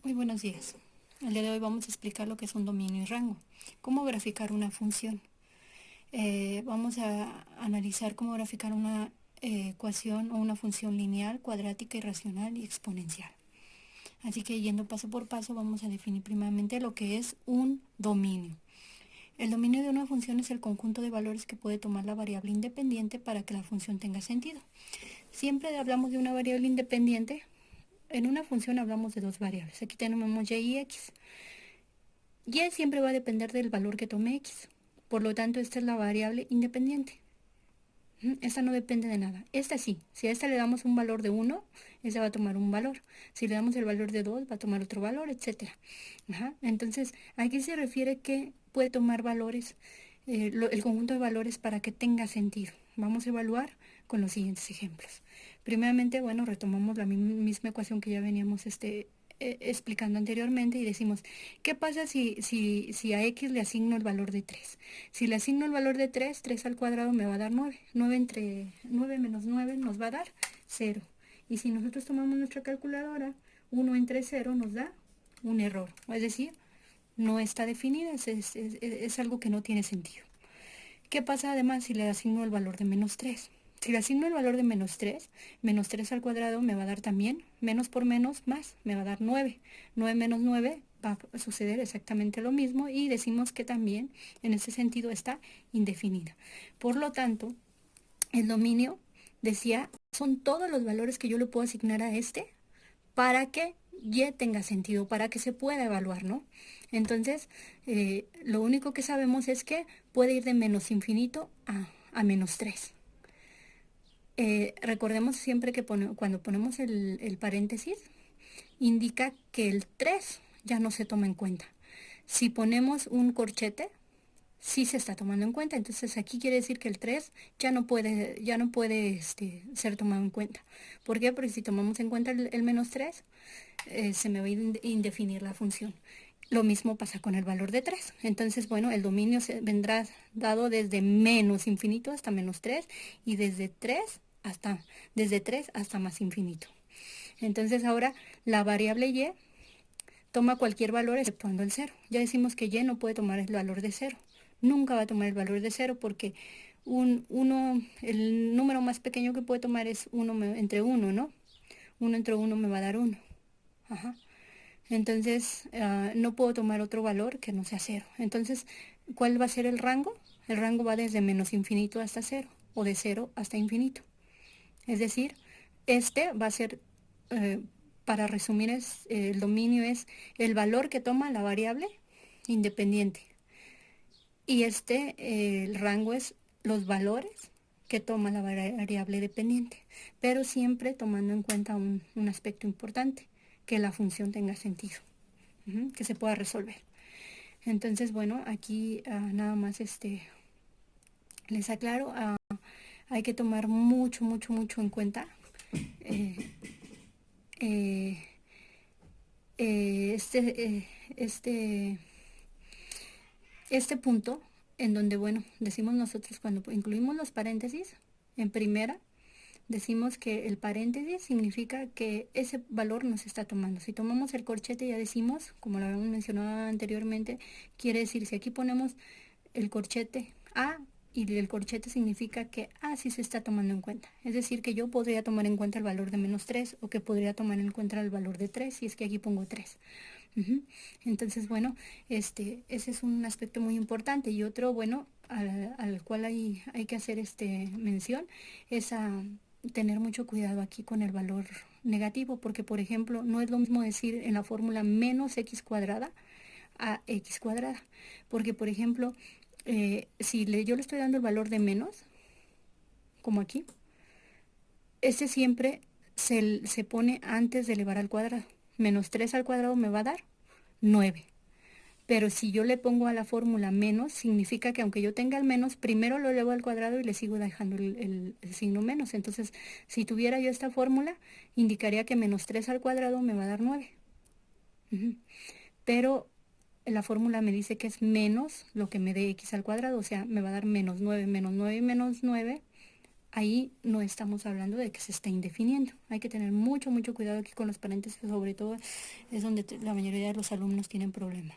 Muy buenos días. El día de hoy vamos a explicar lo que es un dominio y rango. Cómo graficar una función. Vamos a analizar cómo graficar una ecuación o una función lineal, cuadrática, irracional y exponencial. Así que yendo paso por paso vamos a definir primeramente lo que es un dominio. El dominio de una función es el conjunto de valores que puede tomar la variable independiente para que la función tenga sentido. Siempre hablamos de una variable independiente. En una función hablamos de dos variables. Aquí tenemos y y x. Y siempre va a depender del valor que tome x. Por lo tanto, esta es la variable independiente. Esta no depende de nada. Esta sí. Si a esta le damos un valor de 1, esta va a tomar un valor. Si le damos el valor de 2, va a tomar otro valor, etc. Entonces, aquí se refiere que puede tomar valores, el conjunto de valores para que tenga sentido. Vamos a evaluar con los siguientes ejemplos. Primeramente, bueno, retomamos la misma ecuación que ya veníamos explicando anteriormente y decimos, ¿qué pasa si a x le asigno el valor de 3? Si le asigno el valor de 3, 3 al cuadrado me va a dar 9. 9 entre 9 menos 9 nos va a dar 0. Y si nosotros tomamos nuestra calculadora, 1 entre 0 nos da un error. Es decir, no está definida, es algo que no tiene sentido. ¿Qué pasa además si le asigno el valor de menos 3? Si le asigno el valor de menos 3 al cuadrado me va a dar también, menos por menos, más, me va a dar 9. 9 menos 9 va a suceder exactamente lo mismo y decimos que también en ese sentido está indefinida. Por lo tanto, el dominio decía, son todos los valores que yo le puedo asignar a este para que y tenga sentido, para que se pueda evaluar, ¿no? Entonces, lo único que sabemos es que puede ir de menos infinito a menos 3. Recordemos siempre que cuando ponemos el paréntesis, indica que el 3 ya no se toma en cuenta. Si ponemos un corchete, sí se está tomando en cuenta. Entonces aquí quiere decir que el 3 ya no puede ser tomado en cuenta. ¿Por qué? Porque si tomamos en cuenta el menos 3, se me va a indefinir la función. Lo mismo pasa con el valor de 3. Entonces, bueno, el dominio vendrá dado desde menos infinito hasta menos 3 y desde 3 hasta más infinito. Entonces ahora la variable y toma cualquier valor exceptuando el 0. Ya decimos que y no puede tomar el valor de 0. Nunca va a tomar el valor de 0 porque el número más pequeño que puede tomar es 1 entre 1, ¿no? 1 entre 1 me va a dar 1. Ajá. Entonces, no puedo tomar otro valor que no sea 0. Entonces, ¿cuál va a ser el rango? El rango va desde menos infinito hasta 0 o de 0 hasta infinito. Es decir, este va a ser, para resumir, el dominio es el valor que toma la variable independiente. Y el rango es los valores que toma la variable dependiente, pero siempre tomando en cuenta un aspecto importante, que la función tenga sentido, que se pueda resolver. Entonces, bueno, aquí nada más les aclaro, hay que tomar mucho, mucho, mucho en cuenta eh, eh, eh, este, eh, este, este punto en donde, bueno, decimos nosotros cuando incluimos los paréntesis en primera, decimos que el paréntesis significa que ese valor nos está tomando. Si tomamos el corchete, ya decimos, como lo habíamos mencionado anteriormente, quiere decir, si aquí ponemos el corchete A y el corchete significa que A sí se está tomando en cuenta. Es decir, que yo podría tomar en cuenta el valor de menos 3 o que podría tomar en cuenta el valor de 3 si es que aquí pongo 3. Entonces, bueno, ese es un aspecto muy importante. Y otro, bueno, al cual hay que hacer mención, es a tener mucho cuidado aquí con el valor negativo, porque por ejemplo, no es lo mismo decir en la fórmula menos x cuadrada a x cuadrada, porque por ejemplo, si yo le estoy dando el valor de menos, como aquí, este siempre se pone antes de elevar al cuadrado. Menos 3 al cuadrado me va a dar 9. Pero si yo le pongo a la fórmula menos, significa que aunque yo tenga el menos, primero lo elevo al cuadrado y le sigo dejando el signo menos. Entonces, si tuviera yo esta fórmula, indicaría que menos 3 al cuadrado me va a dar 9. Pero la fórmula me dice que es menos lo que me dé x al cuadrado, o sea, me va a dar menos 9 y menos 9 ahí no estamos hablando de que se está indefiniendo. Hay que tener mucho, mucho cuidado aquí con los paréntesis, sobre todo es donde la mayoría de los alumnos tienen problemas.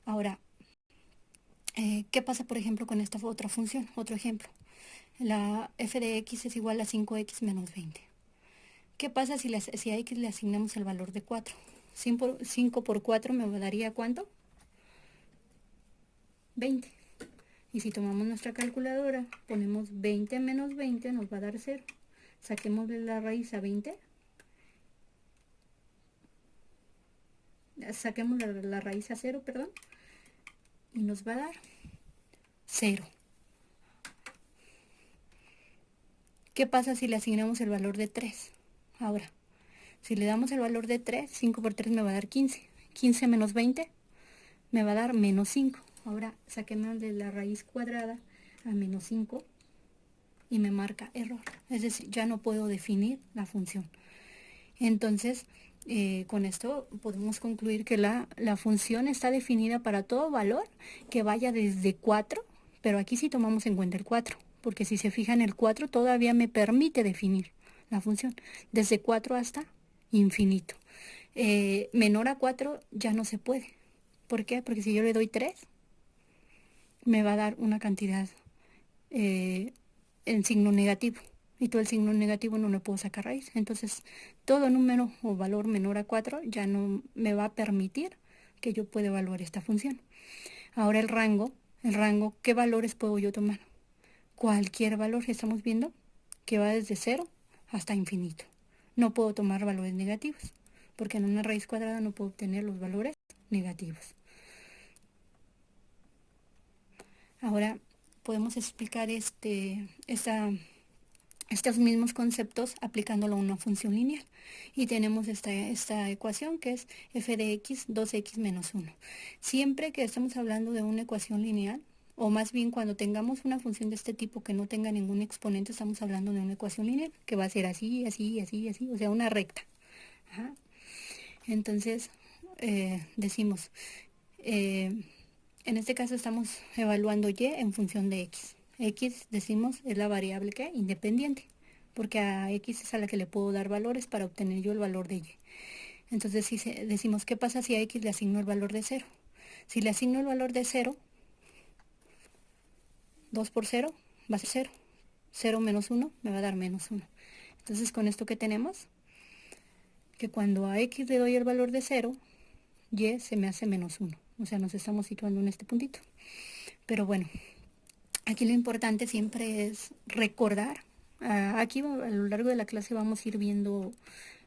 Ahora, ¿qué pasa, por ejemplo, con esta otra función? Otro ejemplo. La f de x es igual a 5x menos 20. ¿Qué pasa si a x le asignamos el valor de 4? 5 por 4 me daría ¿cuánto? 20. Y si tomamos nuestra calculadora, ponemos 20 menos 20, nos va a dar 0. Saquémosle la raíz a 20. Saquemos la raíz a 0, perdón. Y nos va a dar 0. ¿Qué pasa si le asignamos el valor de 3? Ahora, si le damos el valor de 3, 5 por 3 me va a dar 15. 15 menos 20 me va a dar menos 5. Ahora saquemos de la raíz cuadrada a menos 5 y me marca error. Es decir, ya no puedo definir la función. Entonces, con esto podemos concluir que la función está definida para todo valor que vaya desde 4, pero aquí sí tomamos en cuenta el 4, porque si se fijan el 4 todavía me permite definir la función, desde 4 hasta infinito. Menor a 4 ya no se puede. ¿Por qué? Porque si yo le doy 3, me va a dar una cantidad en signo negativo. Y todo el signo negativo no le puedo sacar raíz. Entonces, todo número o valor menor a 4 ya no me va a permitir que yo pueda evaluar esta función. Ahora el rango, ¿qué valores puedo yo tomar? Cualquier valor, estamos viendo que va desde 0 hasta infinito. No puedo tomar valores negativos, porque en una raíz cuadrada no puedo obtener los valores negativos. Ahora podemos explicar estos mismos conceptos aplicándolo a una función lineal. Y tenemos esta ecuación que es f de x 2x menos 1. Siempre que estamos hablando de una ecuación lineal, o más bien cuando tengamos una función de este tipo que no tenga ningún exponente, estamos hablando de una ecuación lineal, que va a ser así, así, así, así, o sea, una recta. Ajá. Entonces, decimos, en este caso estamos evaluando y en función de x. X, decimos, es la variable que independiente, porque a x es a la que le puedo dar valores para obtener yo el valor de y. Entonces si decimos, ¿qué pasa si a x le asigno el valor de 0? Si le asigno el valor de 0, 2 por 0 va a ser 0. 0 menos 1 me va a dar menos 1. Entonces con esto que tenemos, que cuando a x le doy el valor de 0, y se me hace menos 1. O sea, nos estamos situando en este puntito. Pero bueno, aquí lo importante siempre es recordar. Aquí a lo largo de la clase vamos a ir viendo,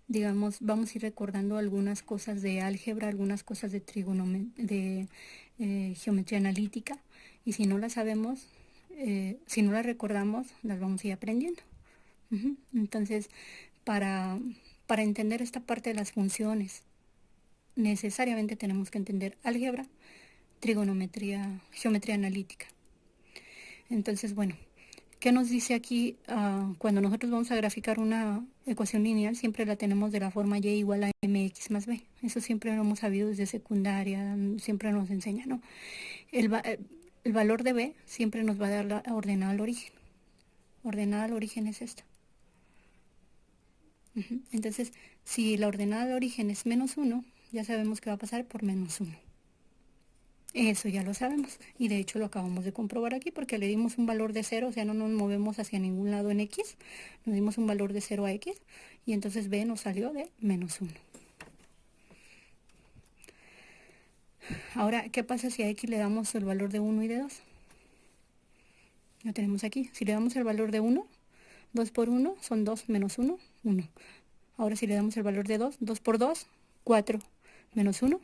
digamos, vamos a ir recordando algunas cosas de álgebra, algunas cosas de geometría analítica. Y si no las sabemos, si no las recordamos, las vamos a ir aprendiendo. Entonces, para entender esta parte de las funciones, necesariamente tenemos que entender álgebra, trigonometría, geometría analítica. Entonces, bueno, ¿qué nos dice aquí? Cuando nosotros vamos a graficar una ecuación lineal, siempre la tenemos de la forma y igual a mx más b. Eso siempre lo hemos sabido desde secundaria, siempre nos enseña, ¿no? El valor de b siempre nos va a dar la ordenada al origen. Ordenada al origen es esta. Entonces, si la ordenada de origen es menos 1, ya sabemos que va a pasar por menos 1. Eso ya lo sabemos. Y de hecho lo acabamos de comprobar aquí porque le dimos un valor de 0, o sea, no nos movemos hacia ningún lado en x. Nos dimos un valor de 0 a x y entonces b nos salió de menos 1. Ahora, ¿qué pasa si a x le damos el valor de 1 y de 2? Lo tenemos aquí. Si le damos el valor de 1, 2 por 1 son 2 menos 1, 1. Ahora si le damos el valor de 2, 2 por 2, 4 menos 1,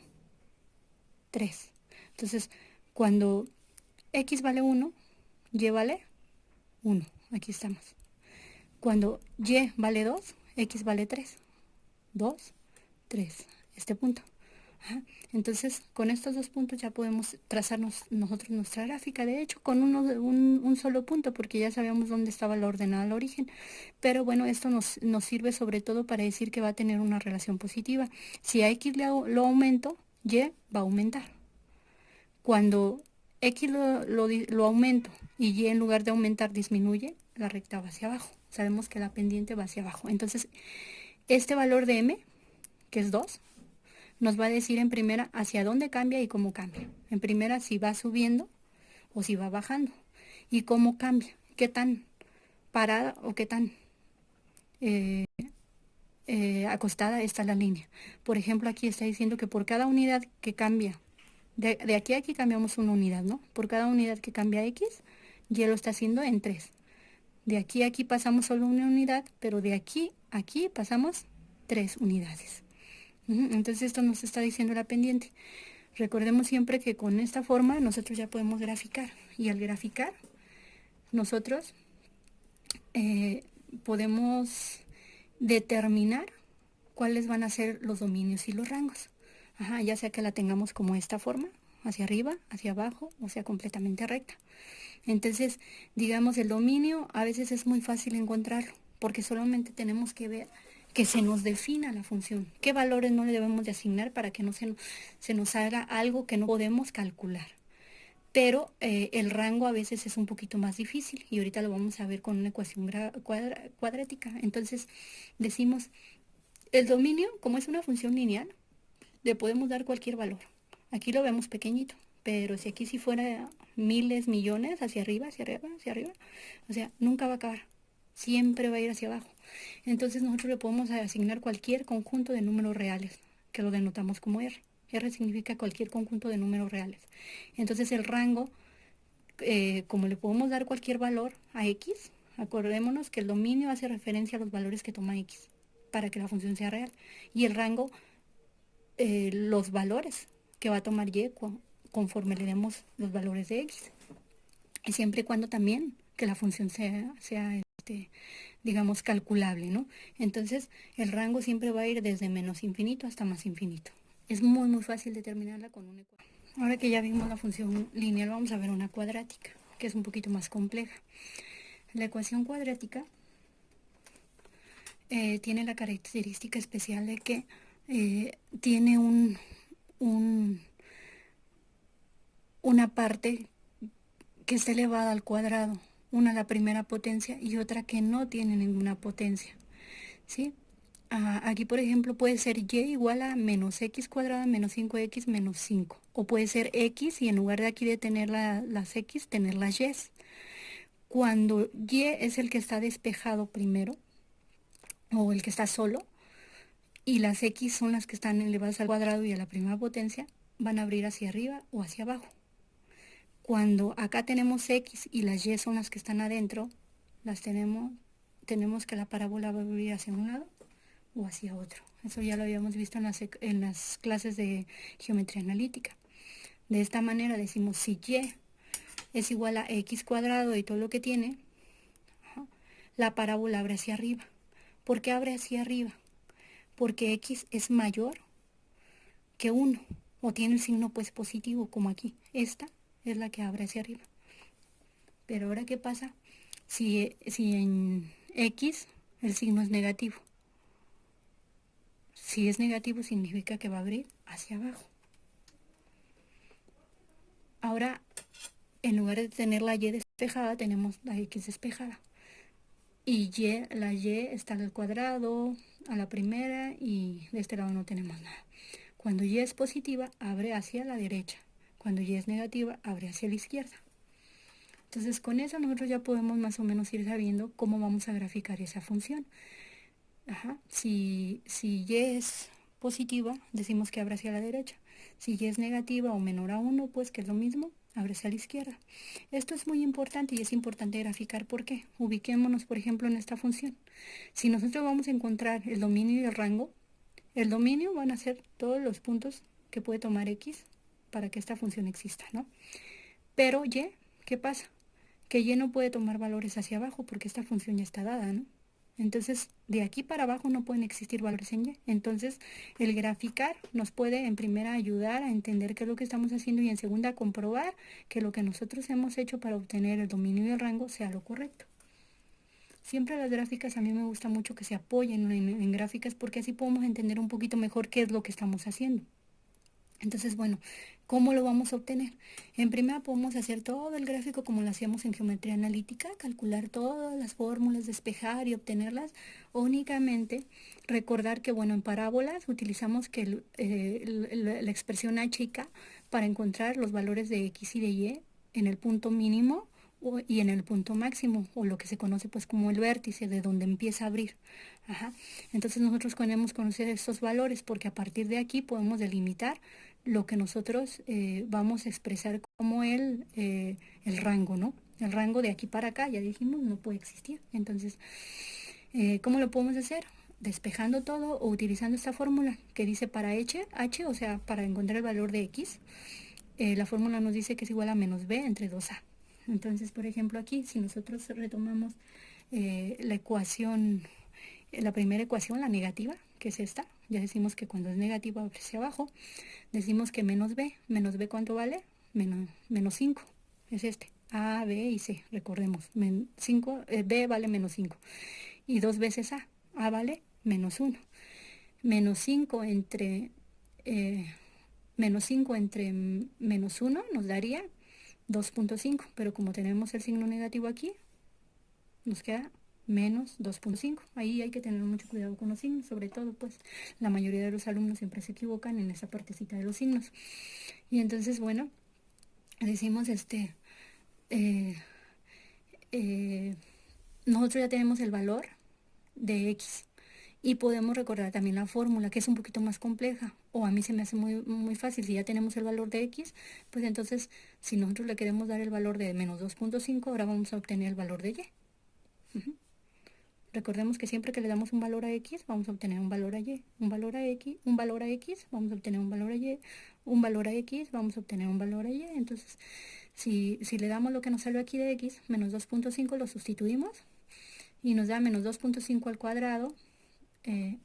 3. Entonces, cuando x vale 1, y vale 1. Aquí estamos. Cuando y vale 2, x vale 3. 2, 3. Este punto. Entonces, con estos dos puntos ya podemos trazarnos nosotros nuestra gráfica. De hecho, con un solo punto, porque ya sabíamos dónde estaba la ordenada al origen. Pero bueno, esto nos sirve sobre todo para decir que va a tener una relación positiva. Si a x lo aumento, y va a aumentar. Cuando x lo aumento y y en lugar de aumentar disminuye, la recta va hacia abajo. Sabemos que la pendiente va hacia abajo. Entonces, este valor de m, que es 2, nos va a decir en primera hacia dónde cambia y cómo cambia. En primera si va subiendo o si va bajando. Y cómo cambia, qué tan parada o qué tan eh, acostada está la línea. Por ejemplo, aquí está diciendo que por cada unidad que cambia, de aquí a aquí cambiamos una unidad, ¿no? Por cada unidad que cambia X, Y lo está haciendo en 3. De aquí a aquí pasamos solo una unidad, pero de aquí a aquí pasamos 3 unidades. Entonces esto nos está diciendo la pendiente. Recordemos siempre que con esta forma nosotros ya podemos graficar. Y al graficar, nosotros podemos determinar cuáles van a ser los dominios y los rangos. Ya sea que la tengamos como esta forma, hacia arriba, hacia abajo, o sea completamente recta. Entonces, digamos, el dominio a veces es muy fácil encontrarlo, porque solamente tenemos que ver que se nos defina la función, qué valores no le debemos de asignar para que no se nos haga algo que no podemos calcular. Pero el rango a veces es un poquito más difícil y ahorita lo vamos a ver con una ecuación cuadrática. Entonces decimos, el dominio, como es una función lineal, le podemos dar cualquier valor. Aquí lo vemos pequeñito, pero si aquí si fuera miles, millones, hacia arriba, hacia arriba, hacia arriba, o sea, nunca va a acabar. Siempre va a ir hacia abajo. Entonces nosotros le podemos asignar cualquier conjunto de números reales, que lo denotamos como R. R significa cualquier conjunto de números reales. Entonces el rango, como le podemos dar cualquier valor a X, acordémonos que el dominio hace referencia a los valores que toma X para que la función sea real. Y el rango, los valores que va a tomar Y conforme le demos los valores de X. Y siempre y cuando también que la función sea digamos, calculable, ¿no? Entonces, el rango siempre va a ir desde menos infinito hasta más infinito. Es muy, muy fácil determinarla con una ecuación. Ahora que ya vimos la función lineal, vamos a ver una cuadrática, que es un poquito más compleja. La ecuación cuadrática tiene la característica especial de que tiene una parte que está elevada al cuadrado, una a la primera potencia y otra que no tiene ninguna potencia, ¿sí? Aquí, por ejemplo, puede ser y igual a menos x cuadrada menos 5x menos 5. O puede ser x y en lugar de aquí de tener las x, tener las y. Cuando y es el que está despejado primero, o el que está solo, y las x son las que están elevadas al cuadrado y a la primera potencia, van a abrir hacia arriba o hacia abajo. Cuando acá tenemos x y las y son las que están adentro, tenemos que la parábola va a abrir hacia un lado o hacia otro. Eso ya lo habíamos visto en las clases de geometría analítica. De esta manera decimos si y es igual a x cuadrado y todo lo que tiene, la parábola abre hacia arriba. ¿Por qué abre hacia arriba? Porque x es mayor que 1 o tiene el signo pues positivo como aquí. Esta es la que abre hacia arriba. Pero ahora, ¿qué pasa si en x el signo es negativo? Si es negativo significa que va a abrir hacia abajo. Ahora, en lugar de tener la y despejada, tenemos la x despejada. Y la y está al cuadrado, a la primera, y de este lado no tenemos nada. Cuando y es positiva, abre hacia la derecha. Cuando y es negativa, abre hacia la izquierda. Entonces, con eso nosotros ya podemos más o menos ir sabiendo cómo vamos a graficar esa función. Si y es positiva, decimos que abre hacia la derecha. Si y es negativa o menor a 1, pues que es lo mismo, abre hacia la izquierda. Esto es muy importante y es importante graficar por qué. Ubiquémonos, por ejemplo, en esta función. Si nosotros vamos a encontrar el dominio y el rango, el dominio van a ser todos los puntos que puede tomar X para que esta función exista, ¿no? Pero Y, ¿qué pasa? Que Y no puede tomar valores hacia abajo porque esta función ya está dada, ¿no? Entonces, de aquí para abajo no pueden existir valores en Y. Entonces, el graficar nos puede en primera ayudar a entender qué es lo que estamos haciendo y en segunda comprobar que lo que nosotros hemos hecho para obtener el dominio y el rango sea lo correcto. Siempre las gráficas a mí me gusta mucho que se apoyen en gráficas porque así podemos entender un poquito mejor qué es lo que estamos haciendo. Entonces, bueno, ¿Cómo lo vamos a obtener? En primera podemos hacer todo el gráfico como lo hacíamos en geometría analítica, calcular todas las fórmulas, despejar y obtenerlas. O únicamente recordar que, bueno, en parábolas utilizamos que la expresión h y k para encontrar los valores de x y de y en el punto mínimo y en el punto máximo, o lo que se conoce pues como el vértice, de donde empieza a abrir. Ajá. Entonces nosotros podemos conocer estos valores porque a partir de aquí podemos delimitar lo que nosotros vamos a expresar como el rango, ¿no? El rango de aquí para acá, ya dijimos, no puede existir. Entonces, ¿cómo lo podemos hacer? Despejando todo o utilizando esta fórmula que dice para h, o sea, para encontrar el valor de x, la fórmula nos dice que es igual a menos b entre 2a. Entonces, por ejemplo, aquí, si nosotros retomamos la ecuación, la primera ecuación, la negativa, que es esta, ya decimos que cuando es negativa hacia abajo, decimos que menos b ¿cuánto vale? Menos 5, es este. A, B y C, recordemos. 5, B vale menos 5. Y dos veces A vale menos 1. Menos 5 entre, menos 5 entre menos 1 nos daría 2.5, pero como tenemos el signo negativo aquí, nos queda menos 2.5. Ahí hay que tener mucho cuidado con los signos, sobre todo pues la mayoría de los alumnos siempre se equivocan en esa partecita de los signos. Y entonces, bueno, decimos eh, eh, nosotros ya tenemos el valor de x y podemos recordar también la fórmula, que es un poquito más compleja, o a mí se me hace muy fácil. Si ya tenemos el valor de x, pues entonces si nosotros le queremos dar el valor de menos 2.5, ahora vamos a obtener el valor de y. Recordemos que siempre que le damos un valor a x, vamos a obtener un valor a y, un valor a x, un valor a x, vamos a obtener un valor a y, un valor a x, vamos a obtener un valor a y. Entonces, si le damos lo que nos salió aquí de x, menos 2.5, lo sustituimos y nos da menos 2.5 al cuadrado,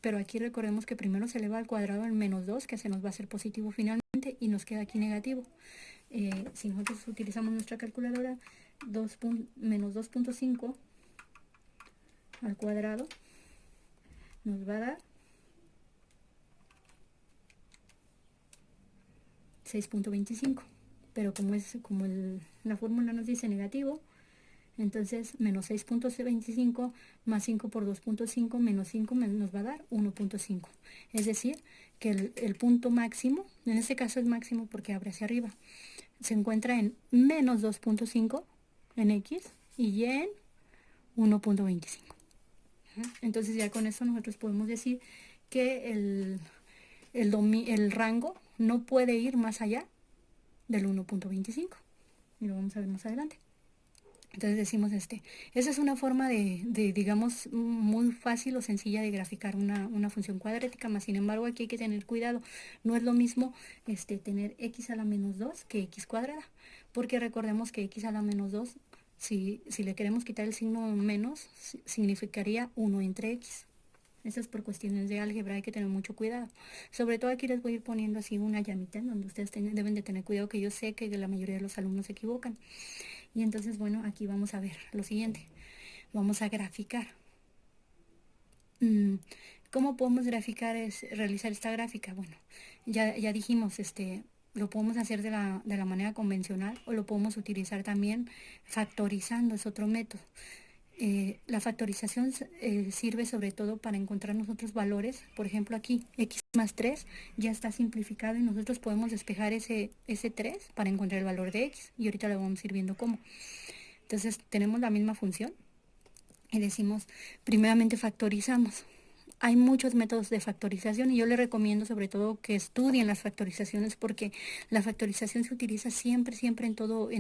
pero aquí recordemos que primero se eleva al cuadrado el menos 2, que se nos va a hacer positivo finalmente, y nos queda aquí negativo. Si nosotros utilizamos nuestra calculadora, menos 2.5 al cuadrado nos va a dar 6.25, pero como la fórmula nos dice negativo, entonces menos 6.25 más 5 por 2.5 menos 5 nos va a dar 1.5. Es decir, que el punto máximo, en este caso es máximo porque abre hacia arriba, se encuentra en menos 2.5 en x y en 1.25. Entonces ya con eso nosotros podemos decir que el rango no puede ir más allá del 1.25. Y lo vamos a ver más adelante. Entonces decimos esa es una forma digamos, muy fácil o sencilla de graficar una función cuadrática, más sin embargo aquí hay que tener cuidado. No es lo mismo tener x a la menos 2 que x cuadrada, porque recordemos que x a la menos 2, si le queremos quitar el signo menos, significaría 1 entre x. Eso es por cuestiones de álgebra, hay que tener mucho cuidado. Sobre todo aquí les voy a ir poniendo así una llamita en donde ustedes deben de tener cuidado, que yo sé que la mayoría de los alumnos se equivocan. Y entonces, bueno, aquí vamos a ver lo siguiente. Vamos a graficar. ¿Cómo podemos realizar esta gráfica? Bueno, ya dijimos, lo podemos hacer de la manera convencional o lo podemos utilizar también factorizando, es otro método. La factorización sirve sobre todo para encontrar nosotros valores. Por ejemplo, aquí x más 3 ya está simplificado y nosotros podemos despejar ese 3 para encontrar el valor de x. Y ahorita lo vamos a ir viendo cómo. Entonces tenemos la misma función y decimos, primeramente factorizamos. Hay muchos métodos de factorización y yo les recomiendo sobre todo que estudien las factorizaciones, porque la factorización se utiliza siempre en todo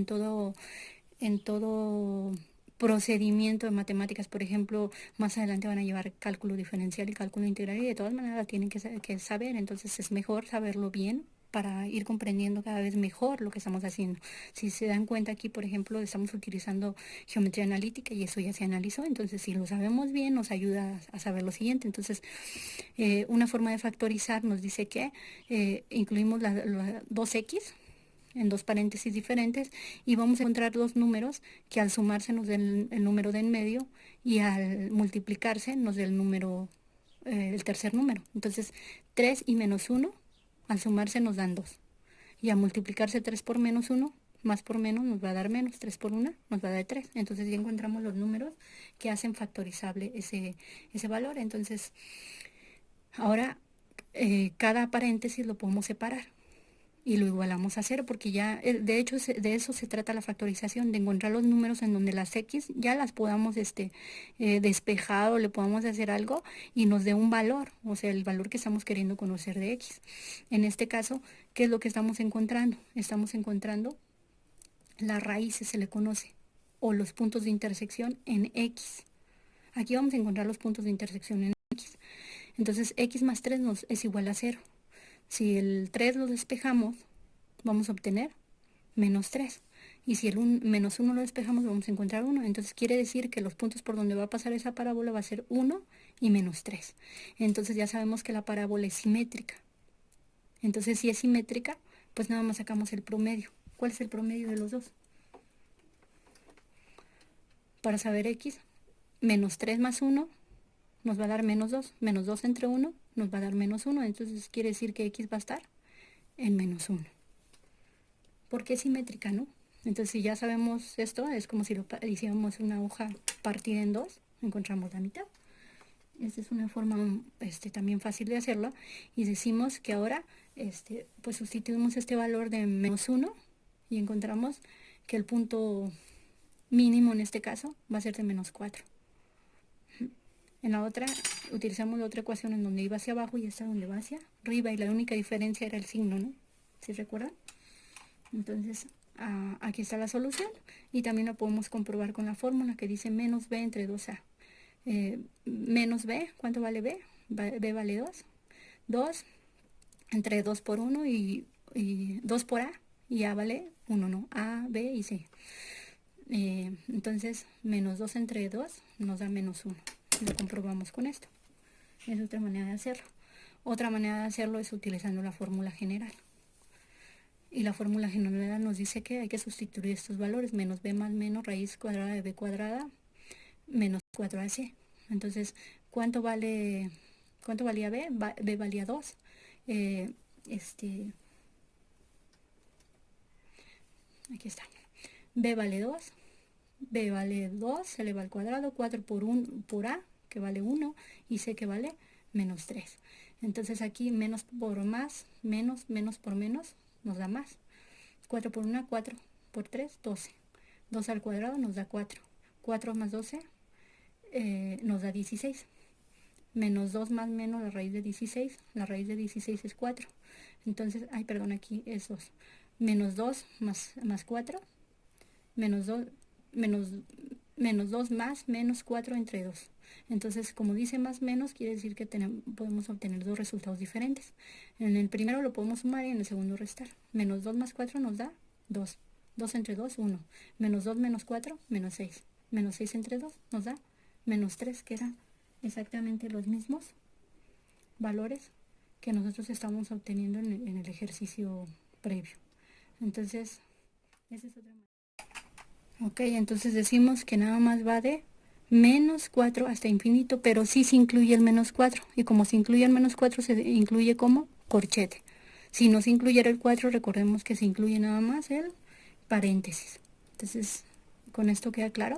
procedimiento de matemáticas. Por ejemplo, más adelante van a llevar cálculo diferencial y cálculo integral y de todas maneras la tienen que saber, entonces es mejor saberlo bien para ir comprendiendo cada vez mejor lo que estamos haciendo. Si se dan cuenta aquí, por ejemplo, estamos utilizando geometría analítica y eso ya se analizó, entonces si lo sabemos bien nos ayuda a saber lo siguiente. Entonces, una forma de factorizar nos dice que incluimos la 2x en dos paréntesis diferentes y vamos a encontrar dos números que al sumarse nos den el número de en medio y al multiplicarse nos den el tercer número. Entonces 3 y menos 1 al sumarse nos dan 2. Y a multiplicarse 3 por menos 1, más por menos nos va a dar menos, 3 por 1 nos va a dar 3. Entonces ya encontramos los números que hacen factorizable ese valor. Entonces, ahora cada paréntesis lo podemos separar y lo igualamos a cero, porque ya, de hecho, de eso se trata la factorización, de encontrar los números en donde las x ya las podamos despejar o le podamos hacer algo y nos dé un valor, o sea, el valor que estamos queriendo conocer de x. En este caso, ¿qué es lo que estamos encontrando? Estamos encontrando las raíces, se le conoce, o los puntos de intersección en x. Aquí vamos a encontrar los puntos de intersección en x. Entonces, x más 3 es igual a 0. Si el 3 lo despejamos, vamos a obtener menos 3. Y si el menos 1 lo despejamos, vamos a encontrar 1. Entonces quiere decir que los puntos por donde va a pasar esa parábola va a ser 1 y menos 3. Entonces ya sabemos que la parábola es simétrica. Entonces si es simétrica, pues nada más sacamos el promedio. ¿Cuál es el promedio de los dos? Para saber x, menos 3 más 1 nos va a dar menos 2. Menos 2 entre 1 nos va a dar menos 1. Entonces quiere decir que x va a estar en menos 1. Porque es simétrica, ¿no? Entonces si ya sabemos esto, es como si lo hiciéramos una hoja partida en dos, encontramos la mitad. Esta es una forma también fácil de hacerlo. Y decimos que ahora pues sustituimos este valor de menos 1 y encontramos que el punto mínimo en este caso va a ser de menos 4. En la otra utilizamos la otra ecuación en donde iba hacia abajo y esta donde va hacia arriba, y la única diferencia era el signo, ¿no? ¿Sí recuerdan? Entonces aquí está la solución, y también la podemos comprobar con la fórmula que dice menos b entre 2a. Menos b, ¿cuánto vale b? B vale 2. 2 entre 2 por 1 y 2 por a, y a vale 1, ¿no? A, b y c. Entonces menos 2 entre 2 nos da menos 1. Lo comprobamos con esto. Es otra manera de hacerlo. Otra manera de hacerlo es utilizando la fórmula general. Y la fórmula general nos dice que hay que sustituir estos valores: menos b más menos raíz cuadrada de b cuadrada menos 4ac. Entonces, ¿cuánto valía b? B valía 2. Aquí está. B vale 2. B vale 2, se eleva al cuadrado, 4 por a, que vale 1, y c, que vale menos 3. Entonces aquí menos por más, menos por menos, nos da más. 4 por 1, 4 por 3, 12. 2 al cuadrado nos da 4. 4 más 12 nos da 16. Menos 2 más menos la raíz de 16. La raíz de 16 es 4. Entonces, aquí es 2. Menos 2 más 4. Menos 2 más menos 4 entre 2. Entonces, como dice más menos, quiere decir que podemos obtener dos resultados diferentes. En el primero lo podemos sumar y en el segundo restar. Menos 2 más 4 nos da 2. 2 entre 2, 1. Menos 2 menos 4, menos 6. Menos 6 entre 2 nos da menos 3, que eran exactamente los mismos valores que nosotros estamos obteniendo en el ejercicio previo. Entonces, esa es otra manera. Ok, entonces decimos que nada más va de menos 4 hasta infinito, pero sí se incluye el menos 4. Y como se incluye el menos 4, se incluye como corchete. Si no se incluyera el 4, recordemos que se incluye nada más el paréntesis. Entonces, con esto queda claro.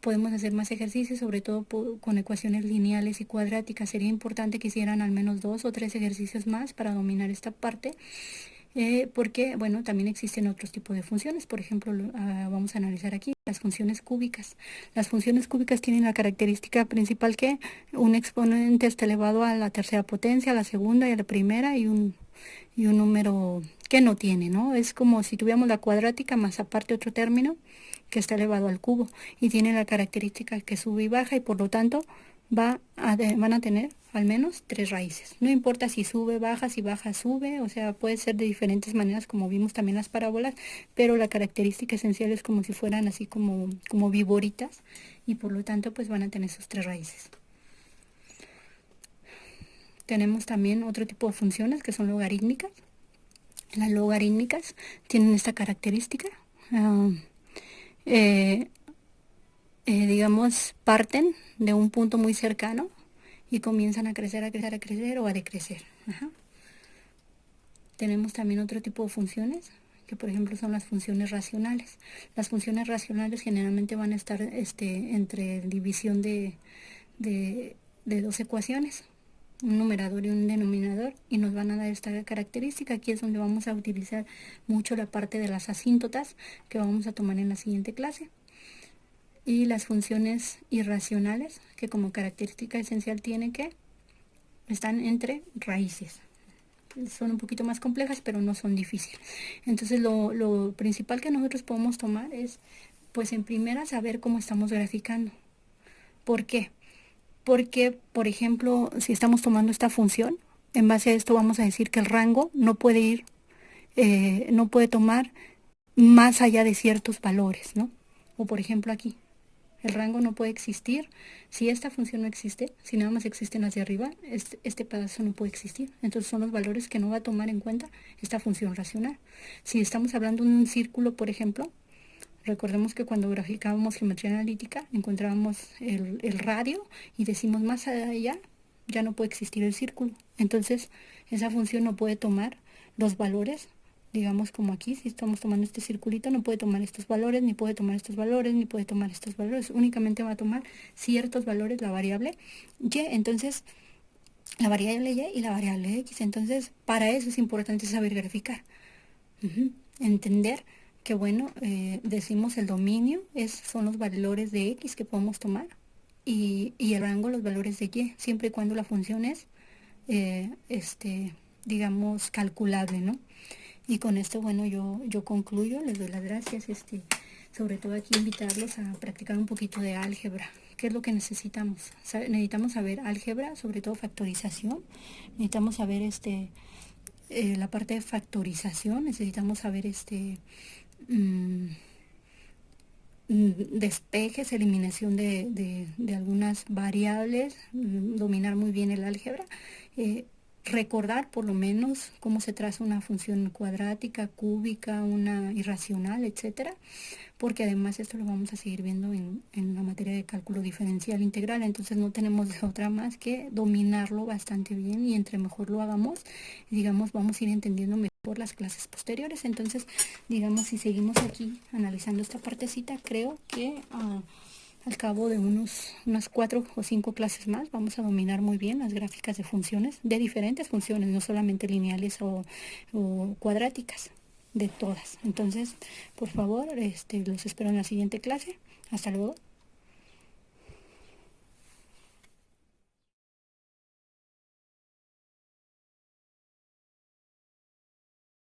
Podemos hacer más ejercicios, sobre todo con ecuaciones lineales y cuadráticas. Sería importante que hicieran al menos 2 o 3 ejercicios más para dominar esta parte. Porque, bueno, también existen otros tipos de funciones. Por ejemplo, vamos a analizar aquí las funciones cúbicas. Las funciones cúbicas tienen la característica principal que un exponente está elevado a la tercera potencia, a la segunda y a la primera, y un número que no tiene, ¿no? Es como si tuviéramos la cuadrática más aparte otro término que está elevado al cubo, y tiene la característica que sube y baja, y por lo tanto van a tener al menos 3 raíces. No importa si sube, baja, si baja, sube, o sea, puede ser de diferentes maneras, como vimos también las parábolas, pero la característica esencial es como si fueran así como viboritas, y por lo tanto pues van a tener sus 3 raíces. Tenemos también otro tipo de funciones que son logarítmicas. Las logarítmicas tienen esta característica. Digamos, parten de un punto muy cercano y comienzan a crecer o a decrecer. Ajá. tenemos también otro tipo de funciones, que por ejemplo son las funciones racionales. Las funciones racionales generalmente van a estar entre división de dos ecuaciones, un numerador y un denominador, y nos van a dar esta característica. Aquí es donde vamos a utilizar mucho la parte de las asíntotas que vamos a tomar en la siguiente clase. Y las funciones irracionales, que como característica esencial tienen que están entre raíces. Son un poquito más complejas, pero no son difíciles. Entonces lo principal que nosotros podemos tomar es, pues en primera, saber cómo estamos graficando. ¿Por qué? Porque, por ejemplo, si estamos tomando esta función, en base a esto vamos a decir que el rango no puede ir, no puede tomar más allá de ciertos valores, ¿no? O por ejemplo aquí, el rango no puede existir. Si esta función no existe, si nada más existen las de arriba, este pedazo no puede existir. Entonces son los valores que no va a tomar en cuenta esta función racional. Si estamos hablando de un círculo, por ejemplo, recordemos que cuando graficábamos geometría analítica encontrábamos el radio y decimos más allá ya no puede existir el círculo. Entonces esa función no puede tomar los valores, digamos como aquí, si estamos tomando este circulito, no puede tomar estos valores, ni puede tomar estos valores, ni puede tomar estos valores. Únicamente va a tomar ciertos valores, la variable y. Entonces la variable y y la variable x. Entonces para eso es importante saber graficar. Entender que, bueno, decimos el dominio son los valores de x que podemos tomar y el rango los valores de y, siempre y cuando la función es, digamos, calculable, ¿no? Y con esto, bueno, yo concluyo, les doy las gracias, sobre todo aquí invitarlos a practicar un poquito de álgebra. ¿Qué es lo que necesitamos? Necesitamos saber álgebra, sobre todo factorización, necesitamos saber la parte de factorización, necesitamos saber despejes, eliminación de algunas variables, dominar muy bien el álgebra, recordar por lo menos cómo se traza una función cuadrática, cúbica, una irracional, etcétera, porque además esto lo vamos a seguir viendo en la materia de cálculo diferencial integral. Entonces no tenemos de otra más que dominarlo bastante bien, y entre mejor lo hagamos, digamos, vamos a ir entendiendo mejor las clases posteriores. Entonces, digamos, si seguimos aquí analizando esta partecita, creo que al cabo de unas 4 o 5 clases más vamos a dominar muy bien las gráficas de funciones, de diferentes funciones, no solamente lineales o cuadráticas, de todas. Entonces, por favor, los espero en la siguiente clase. Hasta luego.